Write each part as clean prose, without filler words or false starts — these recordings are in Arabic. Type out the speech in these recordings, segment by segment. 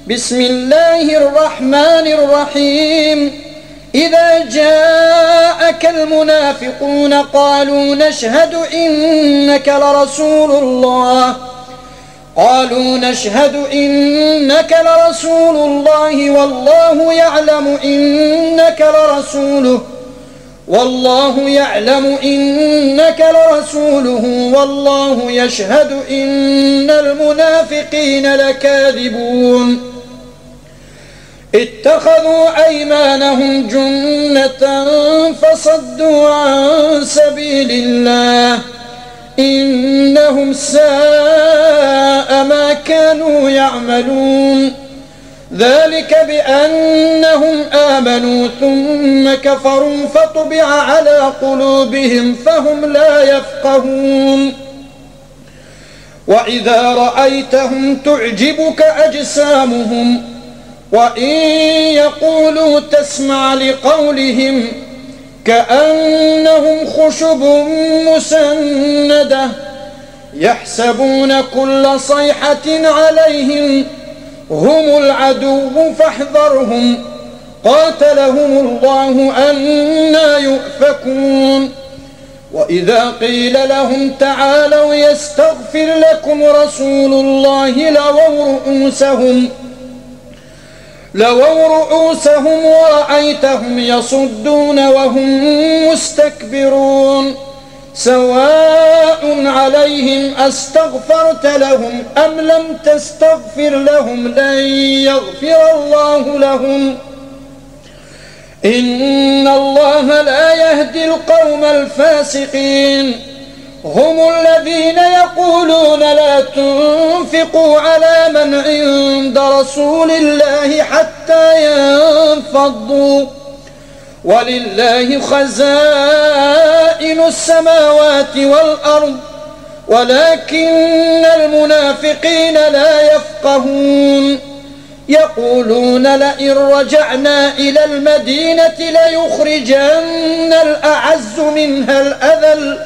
بسم الله الرحمن الرحيم إذا جاءك المنافقون قالوا نشهد إنك لرسول الله والله يعلم إنك لرسوله والله يشهد إن المنافقين لكاذبون اتخذوا أيمانهم جنة فصدوا عن سبيل الله إنهم ساء ما كانوا يعملون ذلك بأنهم آمنوا ثم كفروا فطبع على قلوبهم فهم لا يفقهون وإذا رأيتهم تعجبك أجسامهم وإن يقولوا تسمع لقولهم كأنهم خشب مسندة يحسبون كل صيحة عليهم هم العدو فاحذرهم قاتلهم الله أنى يؤفكون وإذا قيل لهم تعالوا يستغفر لكم رسول الله لووا رؤوسهم ورأيتهم يصدون وهم مستكبرون سواء عليهم أستغفرت لهم أم لم تستغفر لهم لن يغفر الله لهم إن الله لا يهدي القوم الفاسقين هم الذين يقولون لا تنفقوا على من عند رسول الله حتى ينفضوا ولله خزائن السماوات والأرض ولكن المنافقين لا يفقهون يقولون لئن رجعنا إلى المدينة ليخرجن الأعز منها الأذل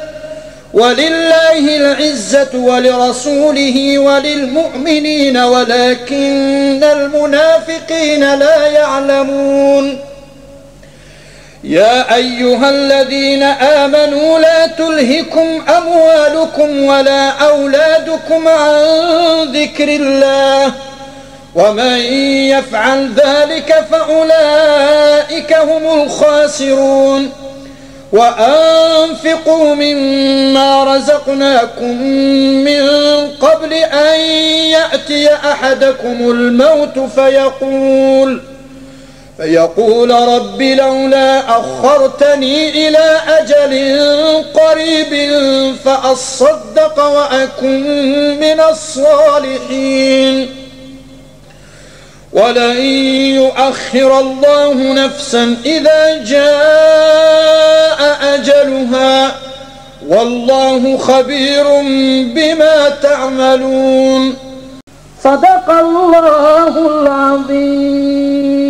ولله العزة ولرسوله وللمؤمنين ولكن المنافقين لا يعلمون يا أيها الذين آمنوا لا تلهكم أموالكم ولا أولادكم عن ذكر الله ومن يفعل ذلك فأولئك هم الخاسرون وأنفقوا مما رزقناكم من قبل أن يأتي أحدكم الموت فيقول رب لولا أخرتني إلى أجل قريب فأصدق وأكن من الصالحين ولن يؤخر الله نفسا إذا جاء أجلها والله خبير بما تعملون صدق الله العظيم.